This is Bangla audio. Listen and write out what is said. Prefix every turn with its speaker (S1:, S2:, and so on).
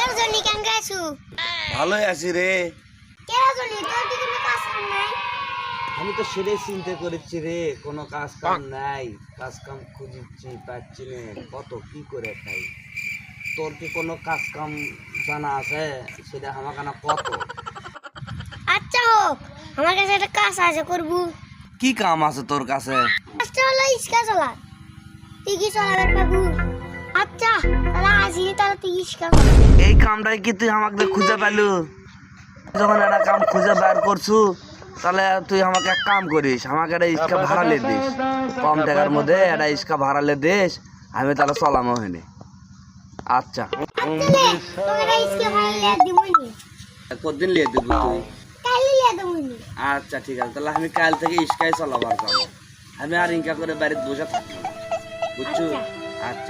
S1: কেন জনি কেন গাইছু
S2: ভালোই আছি রে।
S1: কেন জনি তোর কি কোনো কাজ কাম নাই?
S2: আমি তো সেটাই চিন্তা করেছি রে, কোনো কাজ কাম নাই, কাজ কাম খুঁজছি পাচ্ছি না, কত কি করে খাই। তোর কি কোনো কাজ কাম জানা আছে? সেটা আমাকে না কত।
S1: আচ্ছা হোক, আমার কাছে একটা কাজ আছে করব।
S2: কি কাম আছে তোর কাছে?
S1: কাজটা হলো ইস্কা চলা। তুই কি চলাবার পাবো? আচ্ছা তাহলে আসি, তাহলে তুই ইস্কা চলা।
S2: এই কামটাই কি তুই আমাকে খুঁজে পেলু? যখন একটা কাম খুঁজে বের করছু, তাহলে তুই আমাকে এক কাম করিস, আমাকে একটা ইস্কা ভাড়ালে দিস, কম টাকার মধ্যে একটা ইস্কা ভাড়ালে দিস, আমি তাহলে চলামো হয়নি। আচ্ছা
S1: আচ্ছা লে, তোকে একটা ইস্কা ভাড়া লিয়ে দিবনি।
S2: কতদিন লিয়ে দেবো তুই?
S1: কালি লিয়ে দিবনি।
S2: আচ্ছা ঠিক আছে, তাহলে আমি কাল থেকে ইস্কাই চলাবার যাবো। আমি আর ইনকা করে বাড়িতে বসে থাকবো না, বুঝছো?
S1: আচ্ছা।
S2: আচ্ছা।